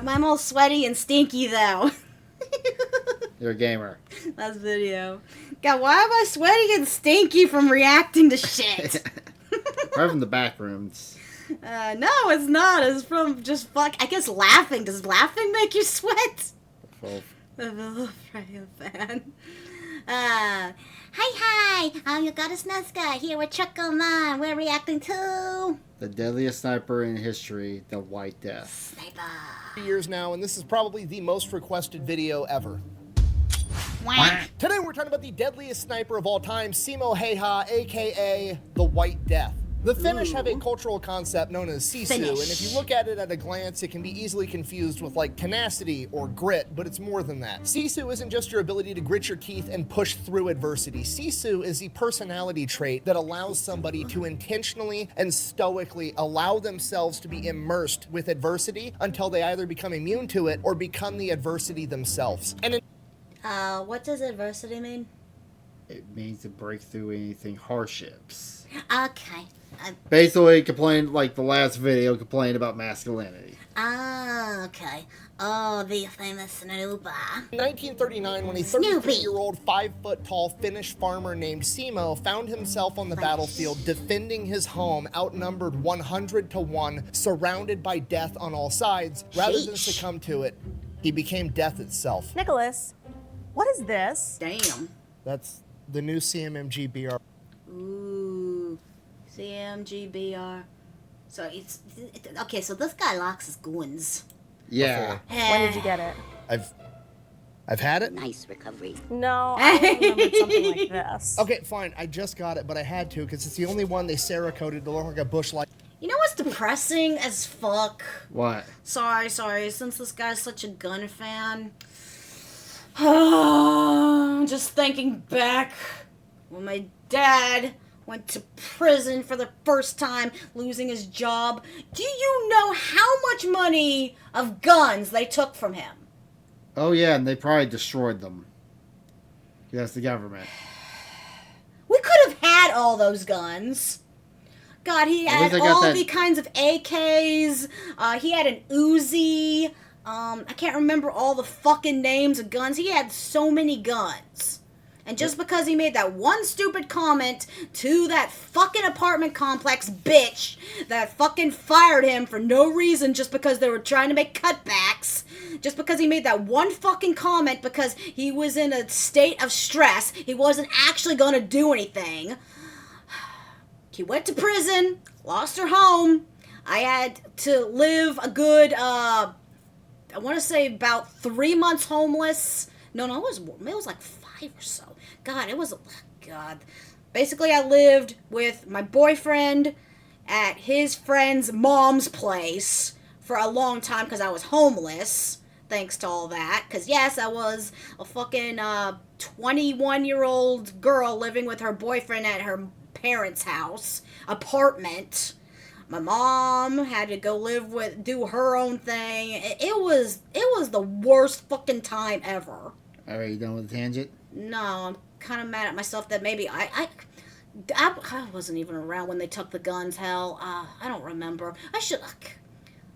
I'm all sweaty and stinky, though. You're a gamer. That's video. God, why am I sweaty and stinky from reacting to shit? Right from the back rooms. No, it's not. It's from just I guess laughing. Does laughing make you sweat? Well, The fan. Hi, I'm your goddess Nazca here with Chuckle Man. We're reacting to the deadliest sniper in history, the White Death. Sniper. Years now, and this is probably the most requested video ever. Whack. Today we're talking about the deadliest sniper of all time, Simo Heiha, aka the White Death. The Finnish have a cultural concept known as sisu, and if you look at it at a glance, it can be easily confused with like tenacity or grit, but it's more than that. Sisu isn't just your ability to grit your teeth and push through adversity. Sisu is the personality trait that allows somebody to intentionally and stoically allow themselves to be immersed with adversity until they either become immune to it or become the adversity themselves. And What does adversity mean? It means to break through anything hardships. Okay. Basically, complained like the last video, complained about masculinity. Okay. Oh, the famous snooper. In 1939, when a 33-year-old, 5-foot-tall Finnish farmer named Simo found himself on the battlefield defending his home, outnumbered 100 to 1, surrounded by death on all sides, rather than succumb to it, he became death itself. Nicholas, what is this? Damn. That's the new CMMG BR. Ooh. CMGBR. So okay, so this guy locks his guns. Yeah. When did you get it? I've had it? Nice recovery. No, I remembered something like this. Okay, fine. I just got it, but I had to because it's the only one they Cerakoted to look like a bush light. You know what's depressing as fuck? What? Sorry, since this guy's such a gun fan. Just thinking back when my dad went to prison for the first time, losing his job. Do you know how much money of guns they took from him? Oh yeah, and they probably destroyed them. That's the government. We could have had all those guns. God, he had all the kinds of AKs. He had an Uzi. I can't remember all the fucking names of guns. He had so many guns. And just because he made that one stupid comment to that fucking apartment complex bitch that fucking fired him for no reason just because they were trying to make cutbacks, just because he made that one fucking comment because he was in a state of stress, he wasn't actually going to do anything. He went to prison, lost her home. I had to live a good, I want to say about 3 months homeless. No, it was like 5 or so. God. Basically, I lived with my boyfriend at his friend's mom's place for a long time because I was homeless, thanks to all that. Because, yes, I was a fucking 21-year-old girl living with her boyfriend at her parents' house, apartment. My mom had to go do her own thing. It was the worst fucking time ever. Are you done with the tangent? No, I'm kind of mad at myself that maybe I wasn't even around when they took the guns. Hell, I don't remember.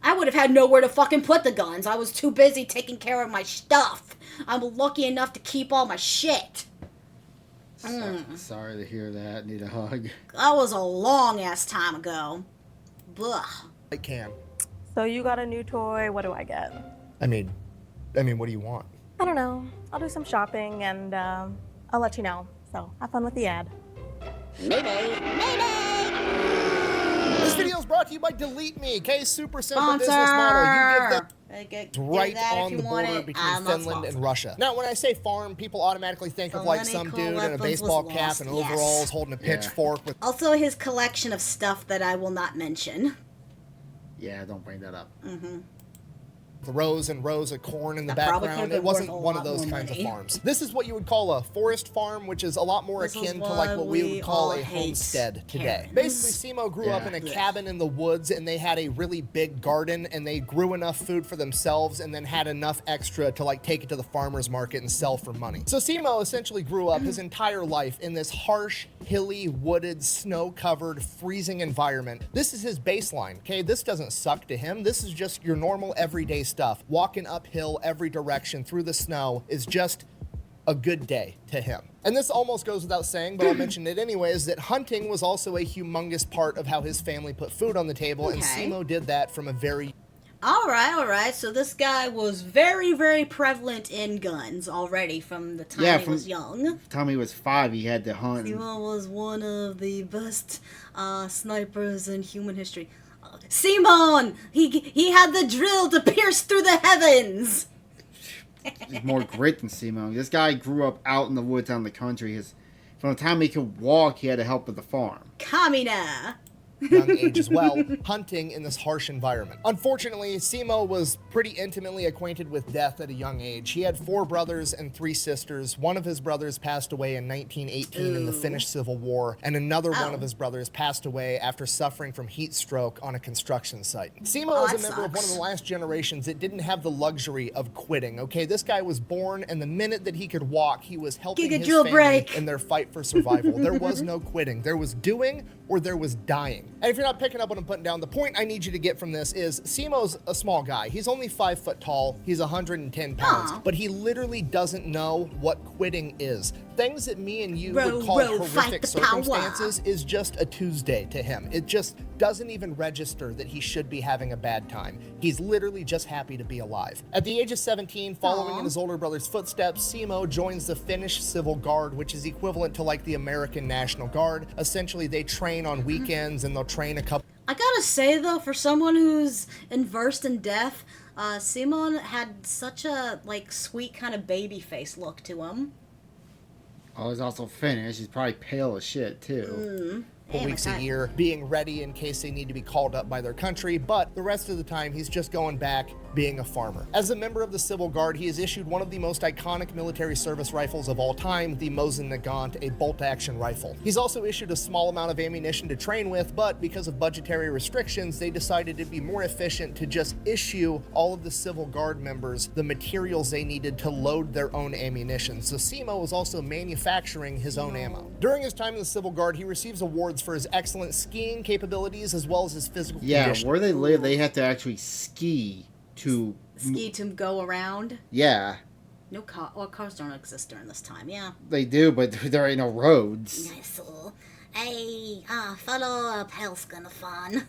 I would have had nowhere to fucking put the guns. I was too busy taking care of my stuff. I'm lucky enough to keep all my shit. Sorry to hear that. Need a hug. That was a long ass time ago. Blah. I can. So you got a new toy. What do I get? I mean, what do you want? I don't know. I'll do some shopping and I'll let you know. So have fun with the ad. Mayday! This video is brought to you by Delete Me, okay? Super simple Sponsor. business model. You give them Get right that on if the you want border it. between I'm not Finland and sponsored. Russia. Now, when I say farm, people automatically think of like some Political dude in a weapons baseball was cap lost, and yes. overalls holding a pitchfork with Also, his collection of stuff that I will not mention. Yeah, don't bring that up. rows and rows of corn in the That probably background. could've It been wasn't worth a one of lot those more kinds money. of farms. This is what you would call a forest farm, which is a lot more This is akin to like what we why would call we a all hate homestead today. Karens. Basically, Simo grew up in a Yeah. cabin in the woods, and they had a really big garden, and they grew enough food for themselves, and then had enough extra to like take it to the farmer's market and sell for money. So Simo essentially grew up his entire life in this harsh, hilly, wooded, snow-covered, freezing environment. This is his baseline, okay? This doesn't suck to him. This is just your normal everyday stuff. Walking uphill every direction through the snow is just a good day to him. And this almost goes without saying, but I'll mention it anyways, that hunting was also a humongous part of how his family put food on the table, and Simo did that from a very... All right. So this guy was very, very prevalent in guns already from the time he was young. From the time he was 5, he had to hunt. Simo was one of the best snipers in human history. Simon! He had the drill to pierce through the heavens! He's more grit than Simo. This guy grew up out in the woods out in the country. From the time he could walk, he had to help with the farm. Kamina! Young age as well, hunting in this harsh environment. Unfortunately, Simo was pretty intimately acquainted with death at a young age. He had 4 brothers and 3 sisters. One of his brothers passed away in 1918 in the Finnish Civil War, and another one of his brothers passed away after suffering from heat stroke on a construction site. Simo is a member of one of the last generations that didn't have the luxury of quitting, okay? This guy was born, and the minute that he could walk, he was helping his family in their fight for survival. There was no quitting. There was doing or there was dying. And if you're not picking up what I'm putting down, the point I need you to get from this is Simo's a small guy. He's only 5 foot tall. He's 110 pounds. But he literally doesn't know what quitting is. Things that me and you would call horrific circumstances is just a Tuesday to him. It just doesn't even register that he should be having a bad time. He's literally just happy to be alive. At the age of 17, following in his older brother's footsteps, Simo joins the Finnish Civil Guard, which is equivalent to like the American National Guard. Essentially, they train on weekends and they'll train a couple... I gotta say though, for someone who's versed in death, Simon had such a sweet kind of baby face look to him. Oh, he's also Finnish. He's probably pale as shit too. Weeks a year, being ready in case they need to be called up by their country, but the rest of the time he's just going back being a farmer. As a member of the Civil Guard, he is issued one of the most iconic military service rifles of all time, the Mosin Nagant, a bolt-action rifle. He's also issued a small amount of ammunition to train with, but because of budgetary restrictions, they decided it'd be more efficient to just issue all of the Civil Guard members the materials they needed to load their own ammunition. So Simo was also manufacturing his own ammo. During his time in the Civil Guard, he receives awards for his excellent skiing capabilities as well as his physical condition. Where they live, they have to actually ski to go around. Yeah. No cars don't exist during this time. Yeah. They do, but there ain't no roads. Hey, follow up, hell's gonna fun.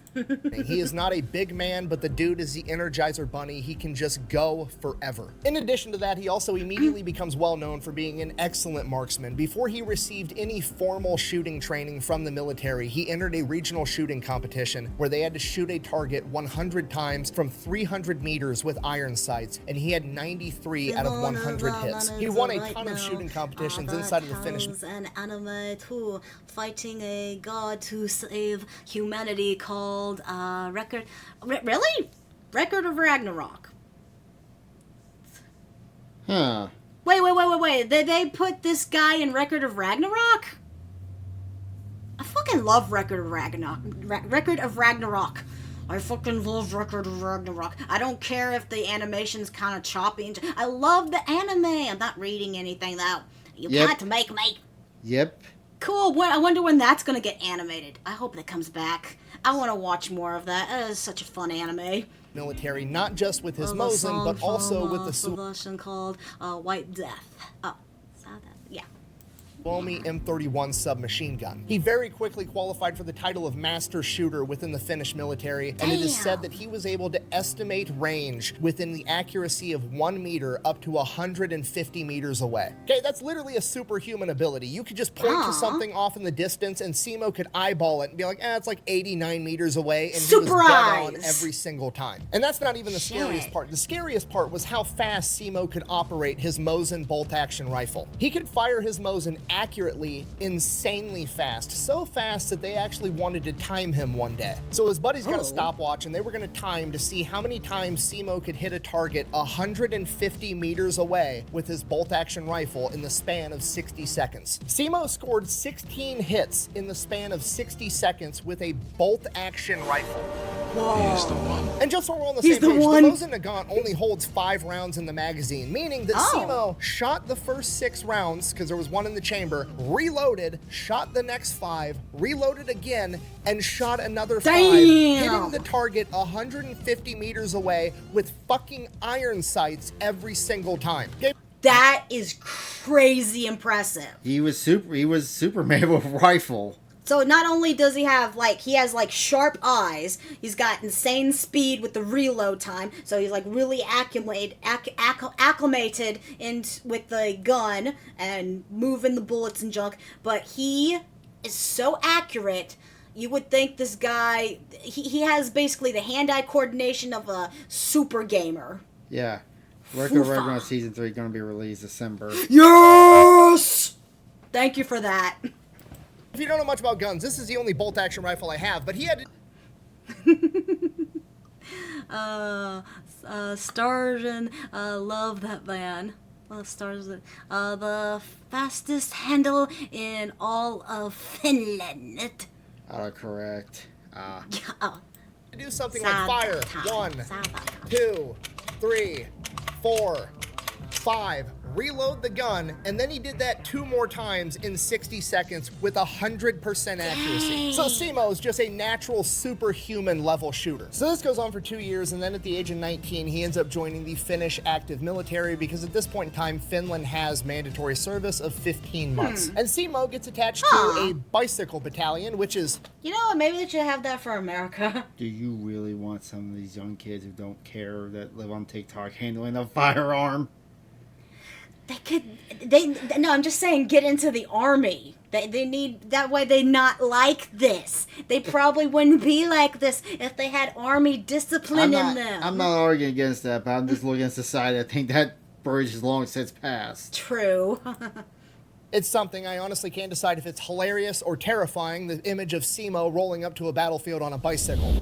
He is not a big man, but the dude is the Energizer Bunny. He can just go forever. In addition to that, he also immediately becomes well known for being an excellent marksman. Before he received any formal shooting training from the military, he entered a regional shooting competition where they had to shoot a target 100 times from 300 meters with iron sights, and he had 93 out of 100 hits. He won a ton of shooting competitions inside of the Finnish... An anime too, fighting a god to save humanity called Record of Ragnarok. Huh. Wait. Did they put this guy in Record of Ragnarok? I fucking love Record of Ragnarok. I fucking love Record of Ragnarok. I don't care if the animation's kind of choppy. I love the anime. I'm not reading anything though. You got to make me. Yep. Cool. I wonder when that's going to get animated. I hope that comes back. I want to watch more of that. That is such a fun anime. Military, not just with his Mosin, but also with the Suvotion called White Death. Oh, is that? Yeah. Suomi M31 submachine gun. He very quickly qualified for the title of master shooter within the Finnish military, and it is said that he was able to estimate range within the accuracy of 1 meter up to 150 meters away. Okay, that's literally a superhuman ability. You could just point to something off in the distance, and Simo could eyeball it and be like, it's like 89 meters away, and he was dead on every single time. And that's not even the scariest part. The scariest part was how fast Simo could operate his Mosin bolt-action rifle. He could fire his Mosin accurately, insanely fast. So fast that they actually wanted to time him one day. So his buddies got a stopwatch and they were going to time to see how many times Simo could hit a target 150 meters away with his bolt-action rifle in the span of 60 seconds. Simo scored 16 hits in the span of 60 seconds with a bolt-action rifle. He's the one. And just so we're on the He's same page, the one. the Mosin Nagant only holds 5 rounds in the magazine, meaning that Simo shot the first 6 rounds, because there was 1 in the chamber, reloaded, shot the next 5, reloaded again, and shot another 5, hitting the target 150 meters away with fucking iron sights every single time. That is crazy impressive. He was Superman with a rifle. So not only does he have, like, he has, like, sharp eyes, he's got insane speed with the reload time, so he's, like, really acclimated in with the gun and moving the bullets and junk, but he is so accurate, you would think this guy, he has basically the hand-eye coordination of a super gamer. Yeah. Record on Season 3 going to be released December. Yes! Thank you for that. If you don't know much about guns, this is the only bolt-action rifle I have, but he had Starjan, love that band. Starjan, the fastest handle in all of Finland. Correct. to do something like fire. 1, 2, 3, 4, 5, reload the gun, and then he did that 2 more times in 60 seconds with 100% accuracy. So Simo is just a natural superhuman level shooter. So this goes on for 2 years, and then at the age of 19, he ends up joining the Finnish active military because at this point in time, Finland has mandatory service of 15 months. And Simo gets attached to a bicycle battalion, which is... You know what, maybe they should have that for America. Do you really want some of these young kids who don't care that live on TikTok handling a firearm? No, I'm just saying, get into the army. They need, that way they not like this. They probably wouldn't be like this if they had army discipline in them. I'm not arguing against that, but I'm just looking at society. I think that bridge has long since passed. True. It's something I honestly can't decide if it's hilarious or terrifying, the image of Simo rolling up to a battlefield on a bicycle.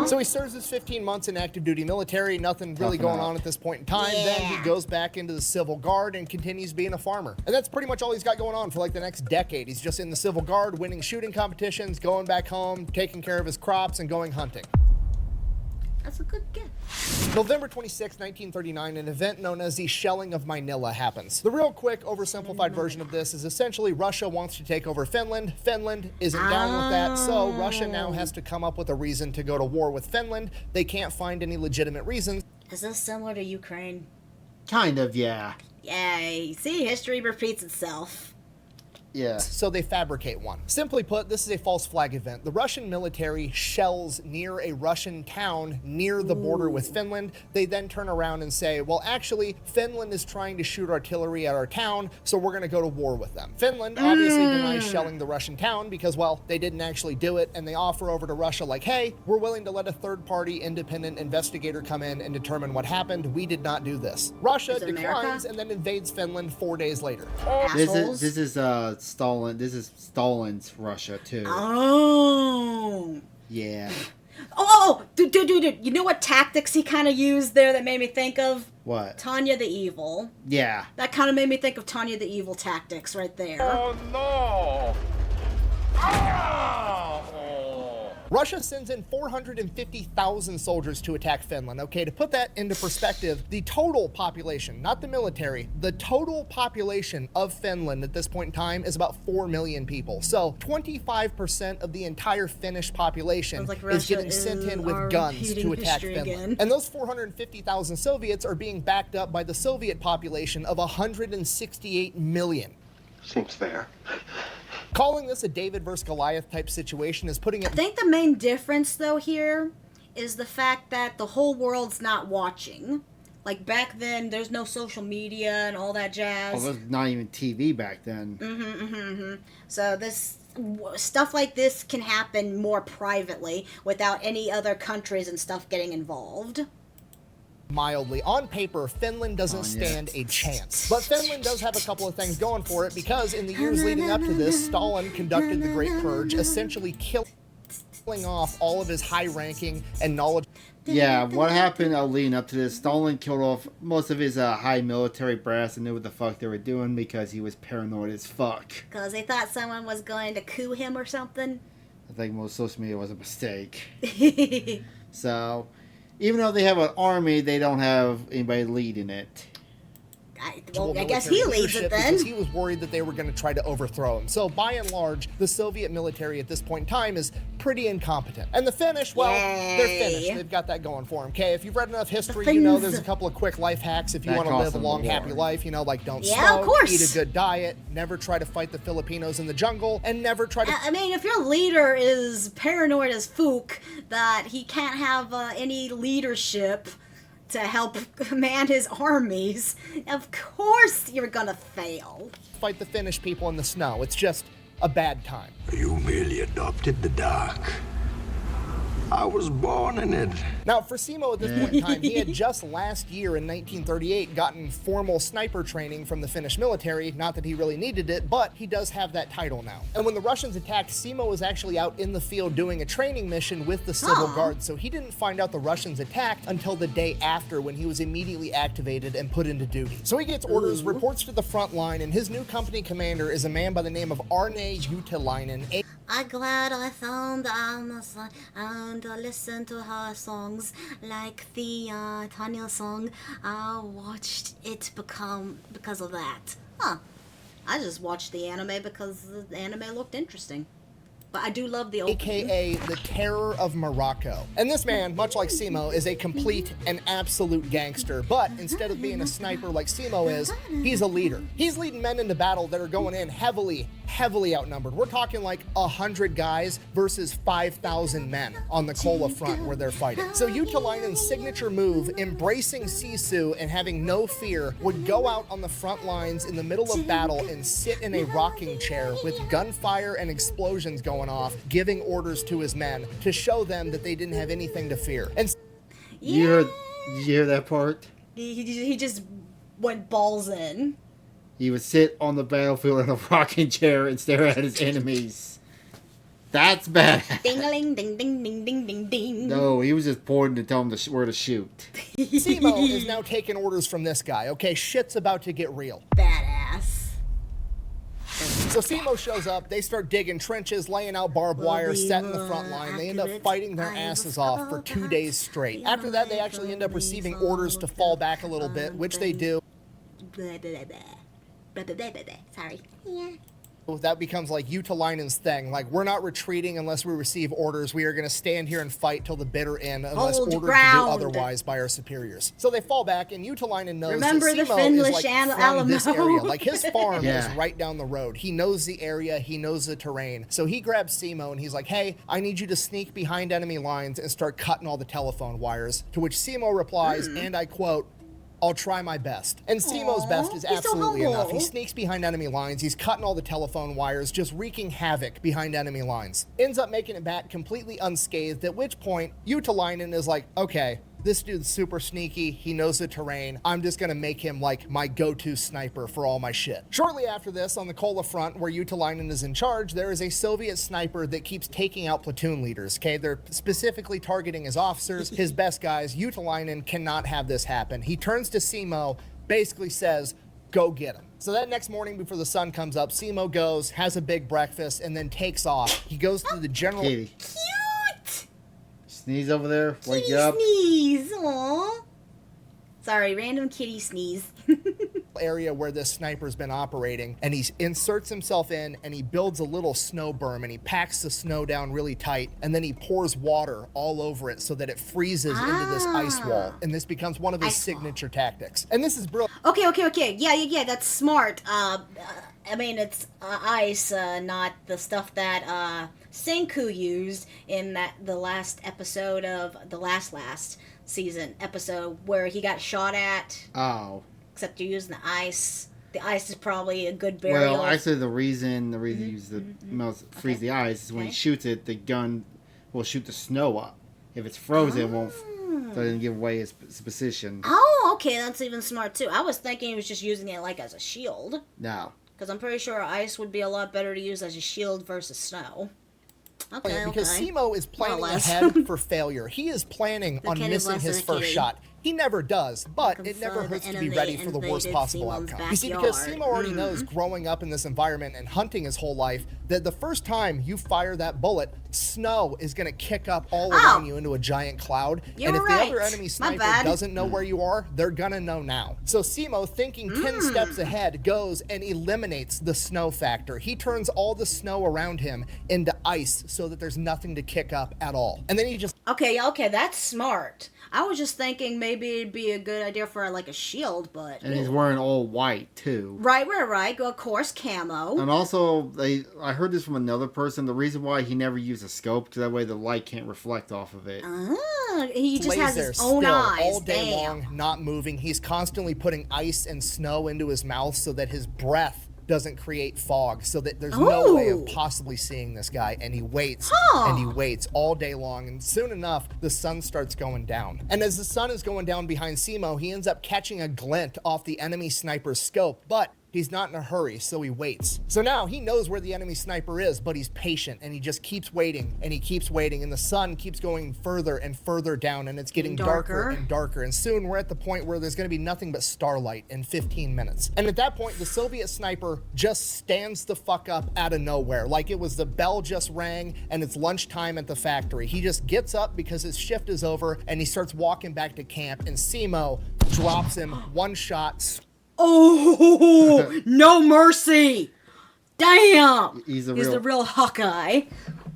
So he serves his 15 months in active duty military, nothing really going on at this point in time. Yeah. Then he goes back into the Civil Guard and continues being a farmer. And that's pretty much all he's got going on for like the next decade. He's just in the Civil Guard, winning shooting competitions, going back home, taking care of his crops, and going hunting. That's a good guess. November 26, 1939, an event known as the Shelling of Manila happens. The real quick, oversimplified version of this is essentially Russia wants to take over Finland. Finland isn't down with that, so Russia now has to come up with a reason to go to war with Finland. They can't find any legitimate reasons. Is this similar to Ukraine? Kind of, yeah. Yay. See, history repeats itself. Yeah. So they fabricate one. Simply put, this is a false flag event. The Russian military shells near a Russian town near the border with Finland. They then turn around and say, well, actually, Finland is trying to shoot artillery at our town, so we're going to go to war with them. Finland obviously denies shelling the Russian town because, well, they didn't actually do it, and they offer over to Russia like, hey, we're willing to let a third-party independent investigator come in and determine what happened. We did not do this. Russia declines and then invades Finland 4 days later. This is Stalin. This is Stalin's Russia too. Oh. Yeah. Oh, dude. You know what tactics he kind of used there that made me think of? What? Tanya the Evil. Yeah. That kind of made me think of Tanya the Evil tactics right there. Oh no! Russia sends in 450,000 soldiers to attack Finland. Okay, to put that into perspective, the total population, not the military, the total population of Finland at this point in time is about 4 million people. So 25% of the entire Finnish population is getting sent in with guns to attack Finland. Again. And those 450,000 Soviets are being backed up by the Soviet population of 168 million. Seems fair. Calling this a David versus Goliath type situation is putting it... I think the main difference, though, here is the fact that the whole world's not watching. Like, back then, there's no social media and all that jazz. Well, there's not even TV back then. So this stuff like this can happen more privately without any other countries and stuff getting involved. Mildly. On paper, Finland doesn't stand a chance. But Finland does have a couple of things going for it because in the years leading up to this, Stalin conducted the Great Purge, essentially killing off all of his high-ranking and knowledgeable... Yeah, what happened leading up to this, Stalin killed off most of his high military brass and knew what the fuck they were doing because he was paranoid as fuck. Because they thought someone was going to coup him or something? I think most social media was a mistake. So, even though they have an army, they don't have anybody leading it. I guess he leads it then. Because he was worried that they were going to try to overthrow him. So by and large, the Soviet military at this point in time is pretty incompetent. And the Finnish, well, they're Finnish. They've got that going for them. Okay, if you've read enough history, you know there's a couple of quick life hacks if you want to live a long, happy life. You know, like don't smoke, eat a good diet, never try to fight the Filipinos in the jungle, and never try to... I mean, if your leader is paranoid as fook that he can't have any leadership to help command his armies, of course you're gonna fail. Fight the Finnish people in the snow. It's just a bad time. You merely adopted the dark. I was born in it. Now, for Simo at this point in time, he had just last year in 1938 gotten formal sniper training from the Finnish military. Not that he really needed it, but he does have that title now. And when the Russians attacked, Simo was actually out in the field doing a training mission with the Civil Guard, so he didn't find out the Russians attacked until the day after, when he was immediately activated and put into duty. So he gets orders, reports to the front line, and his new company commander is a man by the name of Arne Juutilainen. I'm glad I found Alma and listen to her songs, like the Tanya song. I watched it because of that. Huh. I just watched the anime because the anime looked interesting. But I do love the opening. AKA the Terror of Morocco. And this man, much like Simo, is a complete and absolute gangster. But instead of being a sniper like Simo is, he's a leader. He's leading men into battle that are going in heavily outnumbered. We're talking like 100 guys versus 5,000 men on the Kola front where they're fighting. So Juutilainen's signature move, embracing Sisu and having no fear, would go out on the front lines in the middle of battle and sit in a rocking chair with gunfire and explosions going off, giving orders to his men to show them that they didn't have anything to fear. And Did you hear that part? He just went balls in. He would sit on the battlefield in a rocking chair and stare at his enemies. That's bad. Ding-a-ling, ding, ding, ding, ding, ding, ding. No, he was just pointing to tell him where to shoot. Simo is now taking orders from this guy. Okay, shit's about to get real. Badass. So Simo shows up, they start digging trenches, laying out barbed wire, setting the front line. They end up fighting their asses off for 2 days straight. After that, they actually end up receiving orders to fall back a little bit, which they do. Sorry. Yeah. That becomes like Juutilainen's thing. Like, we're not retreating unless we receive orders. We are going to stand here and fight till the bitter end unless ordered to do otherwise by our superiors. So they fall back, and Juutilainen knows that Simo is like from this area. Like, his farm is right down the road. He knows the area. He knows the terrain. So he grabs Simo, and he's like, hey, I need you to sneak behind enemy lines and start cutting all the telephone wires. To which Simo replies, and I quote, I'll try my best. And Simo's best is absolutely enough. He sneaks behind enemy lines. He's cutting all the telephone wires, just wreaking havoc behind enemy lines. Ends up making it back completely unscathed, at which point Juutilainen is like, okay, this dude's super sneaky. He knows the terrain. I'm just going to make him like my go-to sniper for all my shit. Shortly after this, on the Kola front, where Juutilainen is in charge, there is a Soviet sniper that keeps taking out platoon leaders. Okay, they're specifically targeting his officers, his best guys. Juutilainen cannot have this happen. He turns to Simo, basically says, go get him. So that next morning before the sun comes up, Simo goes, has a big breakfast, and then takes off. He goes to the general... Katie. Sneeze over there. Wake kitty up. Sneeze. Aww. Sorry, random kitty sneeze. area where this sniper's been operating, and he inserts himself in and he builds a little snow berm and he packs the snow down really tight, and then he pours water all over it so that it freezes into this ice wall, and this becomes one of his signature tactics. And this is brilliant. Okay. Yeah, that's smart. I mean, it's ice, not the stuff that Senku used in the last episode of the last season episode where he got shot at. Oh. Except you're using the ice. The ice is probably a good burial. Well, actually, the reason you use the freeze the ice is when he shoots it, the gun will shoot the snow up. If it's frozen, it won't. So it doesn't give away its position. Oh, okay, that's even smart too. I was thinking he was just using it like as a shield. No. Because I'm pretty sure ice would be a lot better to use as a shield versus snow. Okay, because Simo is planning ahead for failure. He is planning on missing his first shot. He never does, but it never hurts to be ready for the worst possible outcome. You see, because Simo already knows growing up in this environment and hunting his whole life that the first time you fire that bullet, snow is going to kick up all around you into a giant cloud. And if the other enemy sniper doesn't know where you are, they're going to know now. So Simo, thinking 10 steps ahead, goes and eliminates the snow factor. He turns all the snow around him into ice so that there's nothing to kick up at all. And then he just... Okay, that's smart. I was just thinking maybe it'd be a good idea for like a shield, but... And he's wearing all white, too. Right. Of course, camo. And also, I heard this from another person, the reason why he never used a scope, because that way the light can't reflect off of it. He just has his own eyes. All day long, not moving. He's constantly putting ice and snow into his mouth so that his breath doesn't create fog, so that there's no way of possibly seeing this guy. And he waits and he waits all day long, and soon enough the sun starts going down. And as the sun is going down behind Simo, he ends up catching a glint off the enemy sniper's scope, but he's not in a hurry, so he waits. So now he knows where the enemy sniper is, but he's patient, and he just keeps waiting, and he keeps waiting, and the sun keeps going further and further down, and it's getting darker and darker. And soon we're at the point where there's going to be nothing but starlight in 15 minutes. And at that point, the Soviet sniper just stands the fuck up out of nowhere, like it was the bell just rang and it's lunchtime at the factory. He just gets up because his shift is over, and he starts walking back to camp, and Simo drops him one shot. Oh, no mercy. Damn. He's the real Hawkeye.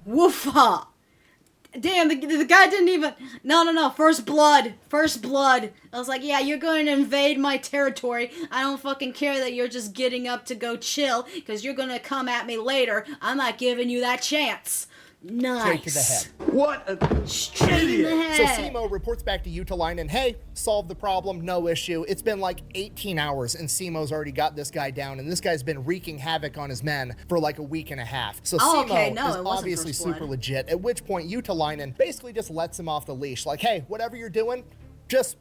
Woofa. Damn, the guy didn't even... No. First blood. I was like, yeah, you're going to invade my territory. I don't fucking care that you're just getting up to go chill, because you're going to come at me later. I'm not giving you that chance. Nice. Straight to the head. What a Straight in the head. So Simo reports back to Utalainen, hey, solved the problem, no issue. It's been like 18 hours and Simo's already got this guy down, and this guy's been wreaking havoc on his men for like a week and a half. So Simo is obviously super legit, at which point Utalainen basically just lets him off the leash. Like, hey, whatever you're doing, just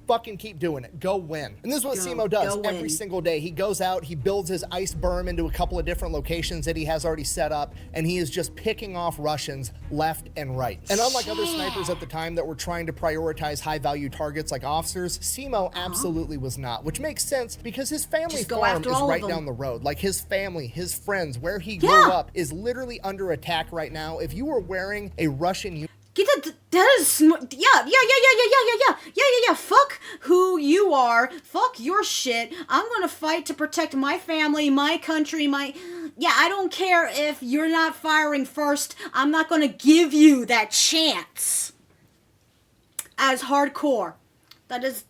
fucking keep doing it. Go win. And this is what Simo does every single day. He goes out, he builds his ice berm into a couple of different locations that he has already set up, and he is just picking off Russians left and right. And unlike other snipers at the time that were trying to prioritize high-value targets like officers, Simo absolutely was not, which makes sense because his family farm is right down the road. Like, his family, his friends, where he grew up is literally under attack right now. If you were wearing a Russian... That is smart. Yeah. Fuck who you are. Fuck your shit. I'm gonna fight to protect my family, my country, I don't care if you're not firing first. I'm not gonna give you that chance. As hardcore. That is,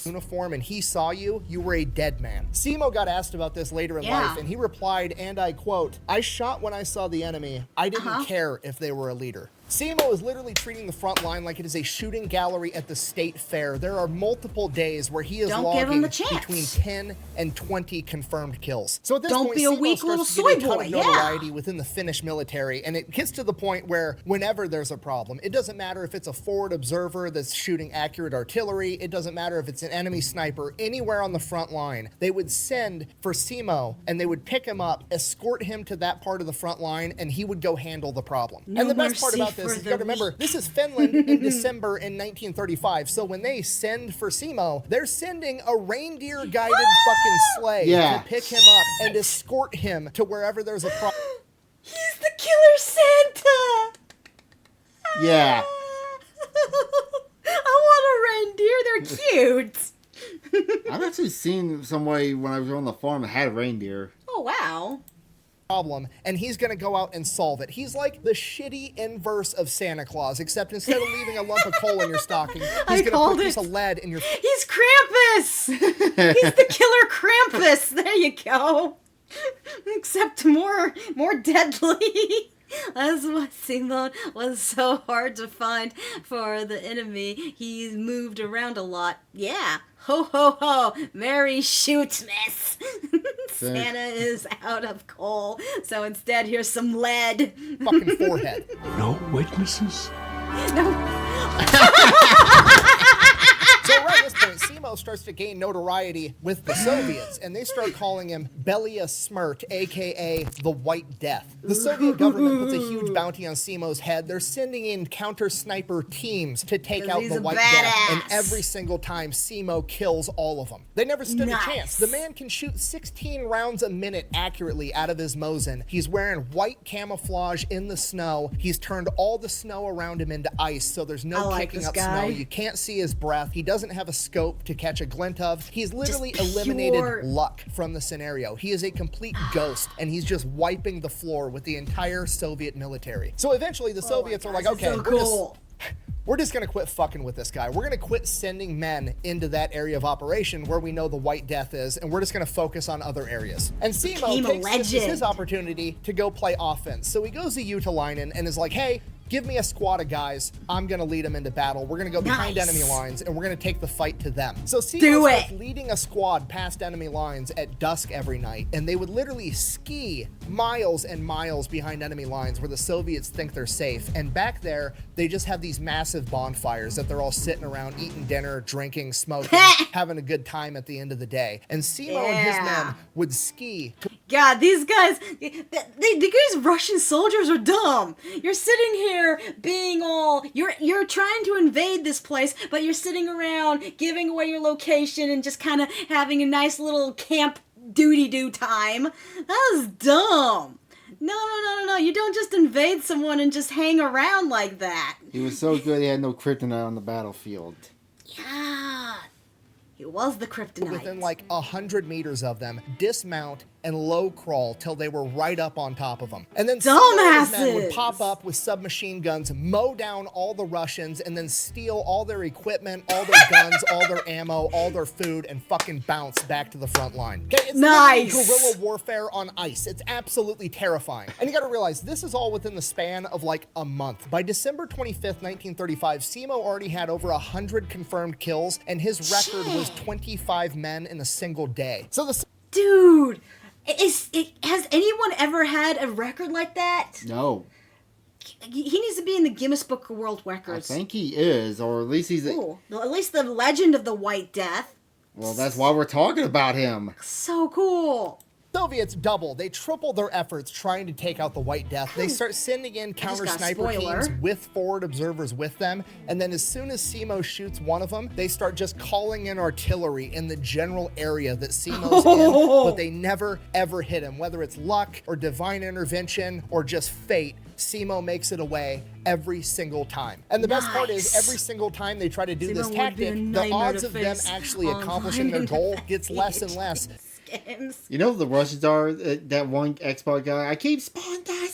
uniform, and he saw you, you were a dead man. Simo got asked about this later in life, and he replied, and I quote, I shot when I saw the enemy. I didn't care if they were a leader. Simo is literally treating the front line like it is a shooting gallery at the state fair. There are multiple days where he is logging between 10 and 20 confirmed kills. So at this point, Simo starts to get a ton of notoriety within the Finnish military, and it gets to the point where whenever there's a problem, it doesn't matter if it's a forward observer that's shooting accurate artillery, it doesn't matter if it's an enemy sniper, anywhere on the front line, they would send for Simo, and they would pick him up, escort him to that part of the front line, and he would go handle the problem. And the best part about this is, you gotta remember, this is Finland in December in 1935. So when they send for Simo, they're sending a reindeer-guided fucking sleigh to pick him up and escort him to wherever there's a problem. He's the killer Santa! Yeah. I want a reindeer, they're cute! I've actually seen somebody when I was on the farm that had a reindeer. Oh, wow. Problem, and he's gonna go out and solve it. He's like the shitty inverse of Santa Claus, except instead of leaving a lump of coal in your stocking, he's gonna put a piece of lead in your... He's Krampus! He's the killer Krampus! There you go! Except more deadly. That's why Simon was so hard to find for the enemy. He's moved around a lot. Yeah. Ho, ho, ho. Merry Shootmas. Santa is out of coal. So instead, here's some lead. Fucking forehead. No witnesses? No. So So around this point, Simo starts to gain notoriety with the Soviets, and they start calling him Belia Smrt, aka the White Death. The Soviet government puts a huge bounty on Simo's head. They're sending in counter-sniper teams to take out the White Death, and every single time, Simo kills all of them. They never stood a chance. The man can shoot 16 rounds a minute accurately out of his Mosin. He's wearing white camouflage in the snow. He's turned all the snow around him into ice, so there's no kicking up snow. You can't see his breath. He doesn't have a scope to catch a glint of. He's literally eliminated luck from the scenario. He is a complete ghost, and he's just wiping the floor with the entire Soviet military. So eventually the Soviets are like, okay, we're just gonna quit fucking with this guy. We're gonna quit sending men into that area of operation where we know the White Death is, and we're just gonna focus on other areas. And Simo takes this as his opportunity to go play offense. So he goes to Utalainen and is like, hey, give me a squad of guys. I'm going to lead them into battle. We're going to go behind enemy lines, and we're going to take the fight to them. So Simo was leading a squad past enemy lines at dusk every night, and they would literally ski miles and miles behind enemy lines where the Soviets think they're safe. And back there, they just have these massive bonfires that they're all sitting around eating dinner, drinking, smoking, having a good time at the end of the day. And Simo and his men would ski. God, these guys, these Russian soldiers are dumb. You're sitting here being all, you're trying to invade this place, but you're sitting around giving away your location and just kind of having a nice little camp doody-doo time. That was dumb. No. You don't just invade someone and just hang around like that. He was so good he had no kryptonite on the battlefield. Yeah. He was the kryptonite. Within like 100 meters of them, dismount and low crawl till they were right up on top of them. And then Simo's men would pop up with submachine guns, mow down all the Russians, and then steal all their equipment, all their guns, all their ammo, all their food, and fucking bounce back to the front line. Okay, it's guerrilla warfare on ice. It's absolutely terrifying. And you gotta realize, this is all within the span of like a month. By December 25th, 1935, Simo already had over 100 confirmed kills, and his record was 25 men in a single day. So Dude! Has anyone ever had a record like that? No. He needs to be in the Guinness Book of World Records. I think he is, or at least he's... Ooh, at least the legend of the White Death. Well, that's why we're talking about him. So cool. Soviets double, they triple their efforts trying to take out the White Death. They start sending in counter-sniper teams with forward observers with them, and then as soon as Simo shoots one of them, they start just calling in artillery in the general area that Simo's in, but they never, ever hit him. Whether it's luck, or divine intervention, or just fate, Simo makes it away every single time. And the best part is, every single time they try to do this tactic, the odds of them actually accomplishing their goal gets less and less. You know the Russians are, that one Xbox guy, I keep spawn die.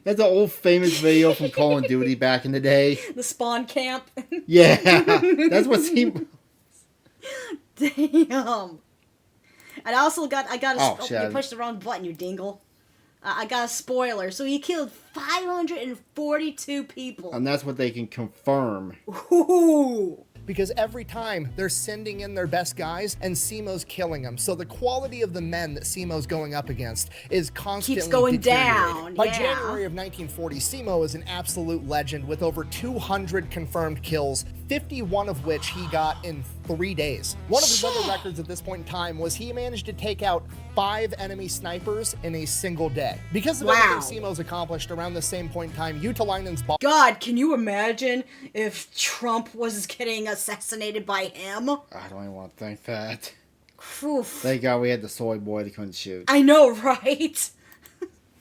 That's an old famous video from Call of Duty back in the day. The spawn camp. Yeah, that's what he... Damn. And you pushed the wrong button, you dingle. I got a spoiler. So he killed 542 people. And that's what they can confirm. Ooh. Because every time they're sending in their best guys and Simo's killing them. So the quality of the men that Simo's going up against is constantly keeps going down. By January of 1940, Simo is an absolute legend with over 200 confirmed kills, 51 of which he got in 3 days. One of his other records at this point in time was he managed to take out 5 enemy snipers in a single day. Because of everything Simo's accomplished around the same point in time, Utalainen's boss... God, can you imagine if Trump was getting assassinated by him? I don't even want to think that. Oof. Thank God we had the soy boy that couldn't shoot. I know, right?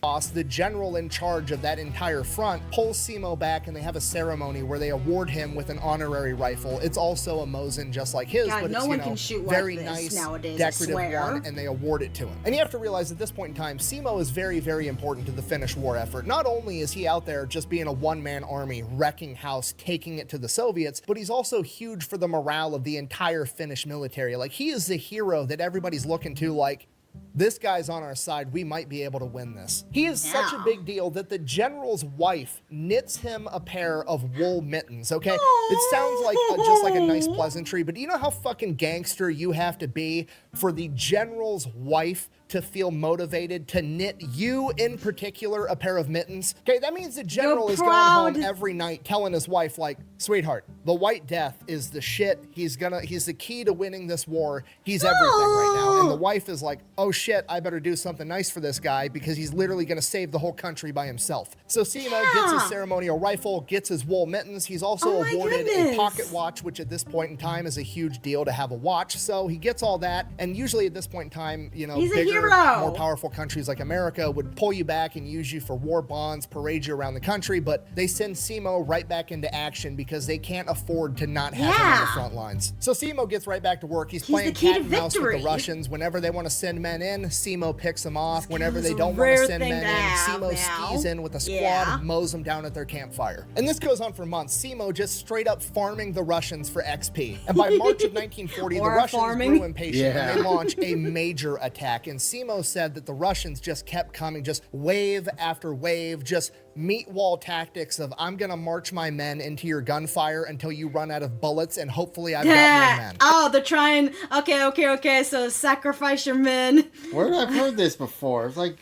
boss, the general in charge of that entire front, pulls Simo back and they have a ceremony where they award him with an honorary rifle. It's also a Mosin just like his, but no it's, one can shoot very like this nice, nowadays, decorative I swear. one, and they award it to him. And you have to realize at this point in time, Simo is very, very important to the Finnish war effort. Not only is he out there just being a one-man army, wrecking house, taking it to the Soviets, but he's also huge for the morale of the entire Finnish military. Like, he is the hero that everybody's looking to, like, this guy's on our side, we might be able to win this. He is such a big deal that the general's wife knits him a pair of wool mittens, okay? It sounds like just like a nice pleasantry, but do you know how fucking gangster you have to be for the general's wife to feel motivated to knit you in particular a pair of mittens. Okay, that means the general is going home every night telling his wife, like, sweetheart, the White Death is the shit. He's the key to winning this war. He's everything right now. And the wife is like, oh shit, I better do something nice for this guy because he's literally gonna save the whole country by himself. So Simo gets his ceremonial rifle, gets his wool mittens. He's also awarded a pocket watch, which at this point in time is a huge deal to have a watch. So he gets all that. And usually at this point in time, you know, he's bigger, more powerful countries like America would pull you back and use you for war bonds, parade you around the country, but they send Simo right back into action because they can't afford to not have him on the front lines. So Simo gets right back to work. He's playing cat and mouse with the Russians. Whenever they want to send men in, Simo picks them off. Whenever they don't want to send men in, Simo skis in with a squad, mows them down at their campfire. And this goes on for months. Simo just straight up farming the Russians for XP. And by March of 1940, the Russians grew impatient and they launch a major attack. And Simo said that the Russians just kept coming, just wave after wave, just meat wall tactics of I'm gonna march my men into your gunfire until you run out of bullets and hopefully I've got more men. Oh, they're trying, okay, so sacrifice your men. Where did I've heard this before? It's like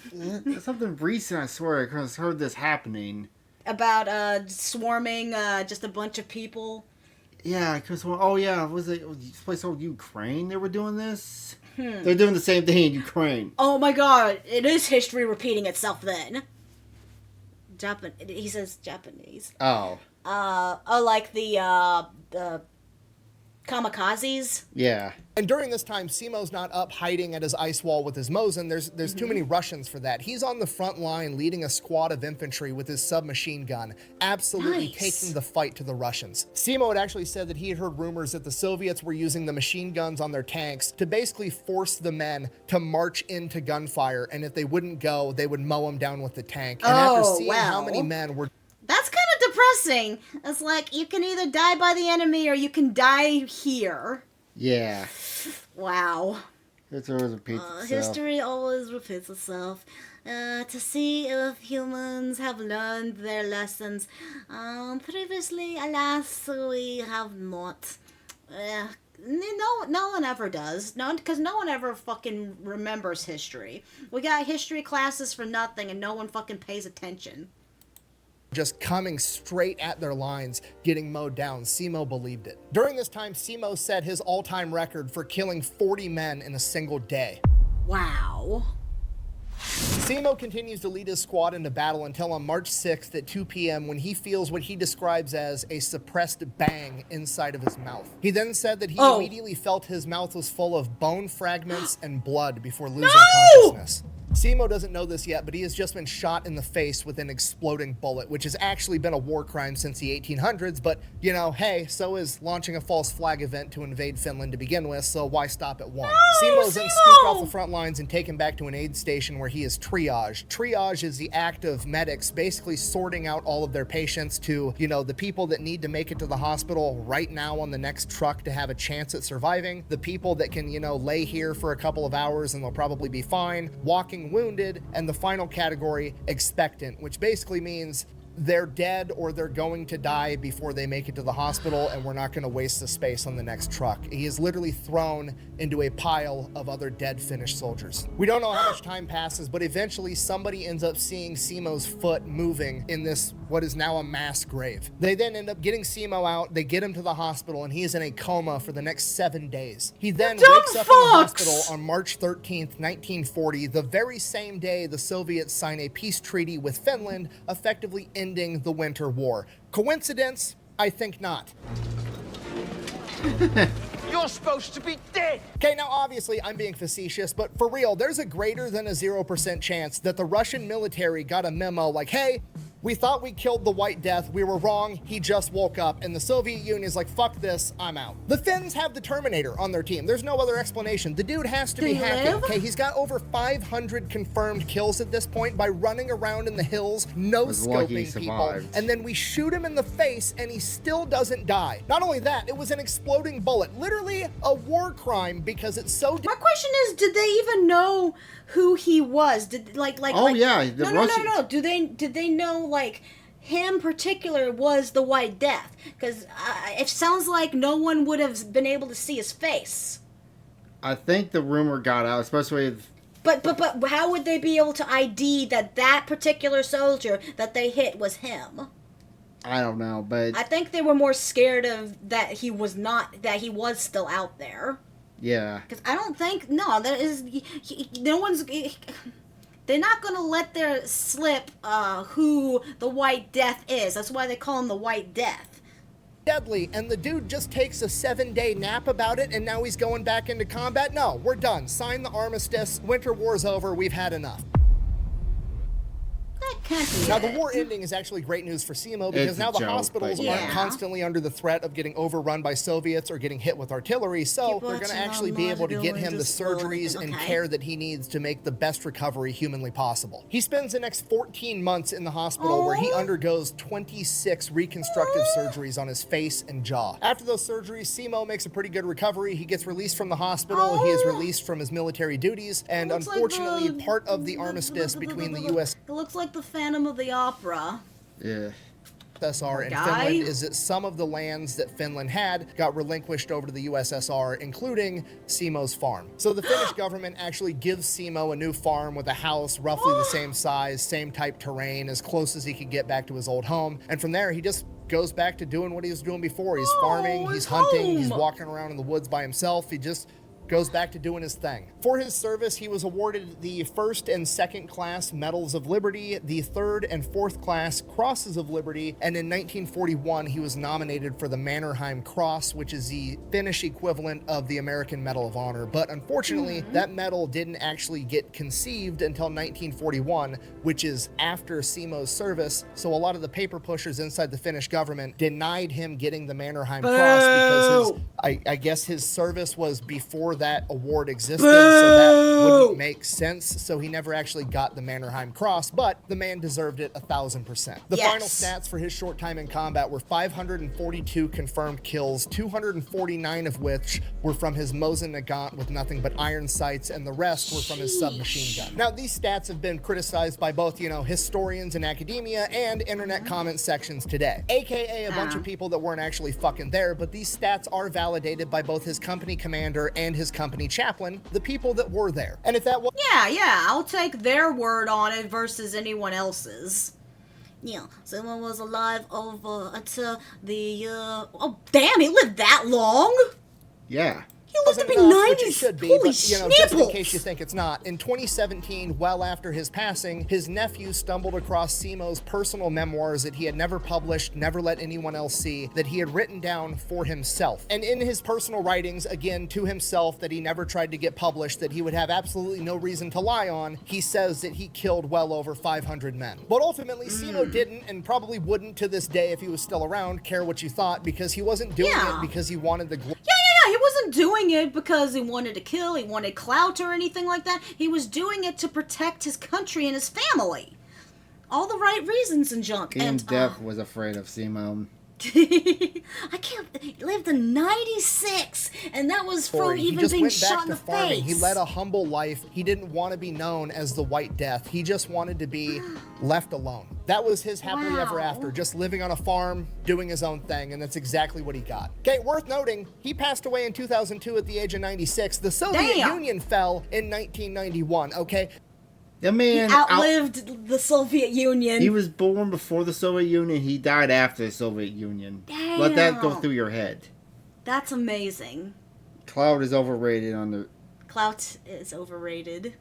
something recent, I swear, I heard this happening. About swarming just a bunch of people. Yeah, because, was it this place called Ukraine they were doing this? They're doing the same thing in Ukraine. Oh my god, it is history repeating itself then. He says Japanese. Oh. Like the kamikazes? Yeah. And during this time, Simo's not up hiding at his ice wall with his Mosin. There's too many Russians for that. He's on the front line leading a squad of infantry with his submachine gun, absolutely taking the fight to the Russians. Simo had actually said that he had heard rumors that the Soviets were using the machine guns on their tanks to basically force the men to march into gunfire, and if they wouldn't go, they would mow them down with the tank. And after seeing how many men were... That's kind of depressing. It's like, you can either die by the enemy or you can die here. Yeah. Wow. History always repeats itself. History always repeats itself. To see if humans have learned their lessons. Previously, alas, we have not. No one ever does. Because no one ever fucking remembers history. We got history classes for nothing and no one fucking pays attention. Just coming straight at their lines, getting mowed down. Simo believed it. During this time, Simo set his all-time record for killing 40 men in a single day. Wow. Simo continues to lead his squad into battle until on March 6th at 2 p.m. when he feels what he describes as a suppressed bang inside of his mouth. He then said that he immediately felt his mouth was full of bone fragments and blood before losing consciousness. Simo doesn't know this yet, but he has just been shot in the face with an exploding bullet, which has actually been a war crime since the 1800s, but, you know, hey, so is launching a false flag event to invade Finland to begin with, so why stop at one? Simo is then scooped off the front lines and taken back to an aid station where he is triaged. Triage is the act of medics basically sorting out all of their patients to, you know, the people that need to make it to the hospital right now on the next truck to have a chance at surviving, the people that can, you know, lay here for a couple of hours and they'll probably be fine, walking wounded, and the final category, expectant, which basically means they're dead or they're going to die before they make it to the hospital, and we're not going to waste the space on the next truck. He is literally thrown into a pile of other dead Finnish soldiers. We don't know how much time passes, but eventually somebody ends up seeing Simo's foot moving in this, what is now a mass grave. They then end up getting Simo out, they get him to the hospital, and he is in a coma for the next 7 days. He then wakes up in the hospital on March 13th, 1940, the very same day the Soviets sign a peace treaty with Finland, effectively ending the Winter War. Coincidence? I think not. You're supposed to be dead! Okay, now obviously I'm being facetious, but for real, there's a greater than a 0% chance that the Russian military got a memo like, hey, we thought we killed the White Death, we were wrong, he just woke up, and the Soviet Union is like, fuck this, I'm out. The Finns have the Terminator on their team. There's no other explanation. The dude has to be hacking, okay? He's got over 500 confirmed kills at this point by running around in the hills, no-scoping people, and then we shoot him in the face and he still doesn't die. Not only that, it was an exploding bullet, literally a war crime because it's so... My question is, did they even know who he was? Did No. Did they know, like, him particular was the White Death? Because it sounds like no one would have been able to see his face. I think the rumor got out, especially if... But how would they be able to ID that particular soldier that they hit was him? I don't know, but... I think they were more scared of that he was still out there. Yeah. Because I don't think... No, there is... No one's... They're not going to let there slip who the White Death is. That's why they call him the White Death. Deadly, and the dude just takes a 7-day nap about it, and now he's going back into combat? No, we're done. Sign the armistice. Winter war's over. We've had enough. That can't be Now, it. the war ending is actually great news for SEMO because It's now a the joke, hospitals but aren't constantly under the threat of getting overrun by Soviets or getting hit with artillery, so Keep they're going to watching actually on be able to Mars, get going him to the slow surgeries it, and okay. care that he needs to make the best recovery humanly possible. He spends the next 14 months in the hospital where he undergoes 26 reconstructive surgeries on his face and jaw. After those surgeries, SEMO makes a pretty good recovery. He gets released from the hospital. He is released from his military duties, and Looks like unfortunately, the- part of the armistice between the U.S. It looks like the Phantom of the Opera. Yeah. USSR and Guy? Finland is that some of the lands that Finland had got relinquished over to the USSR, including SEMO's farm. So the Finnish government actually gives SEMO a new farm with a house roughly the same size, same type terrain, as close as he could get back to his old home. And from there, he just goes back to doing what he was doing before. He's farming, he's his hunting, he's home. walking around in the woods by himself. He just goes back to doing his thing. For his service, he was awarded the 1st and 2nd class Medals of Liberty, the 3rd and 4th class Crosses of Liberty, and in 1941, he was nominated for the Mannerheim Cross, which is the Finnish equivalent of the American Medal of Honor. But unfortunately, that medal didn't actually get conceived until 1941, which is after SEMO's service, so a lot of the paper pushers inside the Finnish government denied him getting the Mannerheim Cross because I guess his service was before that award existed, so that wouldn't make sense. So he never actually got the Mannerheim Cross, but the man deserved it 1,000%. The Yes. final stats for his short time in combat were 542 confirmed kills, 249 of which were from his Mosin Nagant with nothing but iron sights, and the rest were from his submachine gun. Now, these stats have been criticized by both, historians in academia and internet comment sections today, aka a bunch of people that weren't actually fucking there, but these stats are validated by both his company commander and his company chaplain, the people that were there. And if that was Yeah, I'll take their word on it versus anyone else's. Yeah, someone was alive over until the, oh, damn, he lived that long? Yeah. He lived to be enough, 90. which it should be, Holy but just in schnipples. case you think it's not, in 2017, well after his passing, his nephew stumbled across SEMO's personal memoirs that he had never published, never let anyone else see, that he had written down for himself. And in his personal writings, again, to himself, that he never tried to get published, that he would have absolutely no reason to lie on, he says that he killed well over 500 men. But ultimately, SEMO didn't, and probably wouldn't to this day if he was still around, care what you thought, because he wasn't doing it because he wanted the glory. Yeah, he wasn't doing it because he wanted to kill, he wanted clout or anything like that. He was doing it to protect his country and his family. All the right reasons and junk. Even Death was afraid of SEMO. I can't. He lived in 96, and that was from He even just being went shot back in to the farming. face. He led a humble life. He didn't want to be known as the White Death. He just wanted to be left alone. That was his happily ever after, just living on a farm, doing his own thing, and that's exactly what he got. Okay, worth noting, he passed away in 2002 at the age of 96. The Soviet Union fell in 1991, okay? The man He outlived the Soviet Union. He was born before the Soviet Union. He died after the Soviet Union. Damn. Let that go through your head. That's amazing. Cloud is overrated on the... Clout is overrated.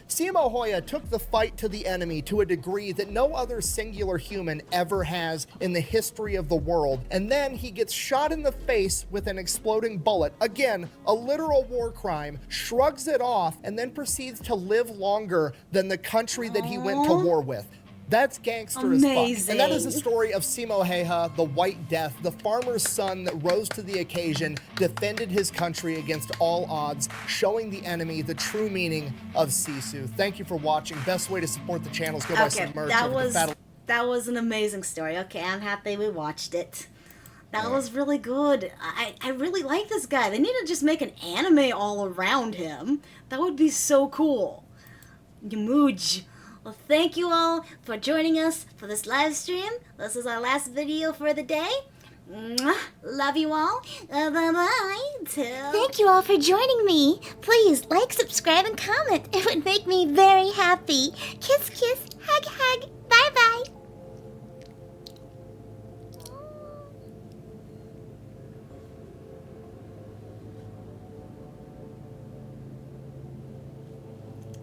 SEMO Hoya took the fight to the enemy to a degree that no other singular human ever has in the history of the world, and then he gets shot in the face with an exploding bullet. Again, a literal war crime, shrugs it off, and then proceeds to live longer than the country that he went to war with. That's gangster as fuck. And that is the story of SEMO Heha, the White Death, the farmer's son that rose to the occasion, defended his country against all odds, showing the enemy the true meaning of Sisu. Thank you for watching. Best way to support the channel is go buy some merch. That was an amazing story. Okay, I'm happy we watched it. That was really good. I really like this guy. They need to just make an anime all around him. That would be so cool. Yamuj. Well, thank you all for joining us for this live stream. This is our last video for the day. Love you all. Bye-bye. Thank you all for joining me. Please like, subscribe, and comment. It would make me very happy. Kiss, kiss, hug, hug.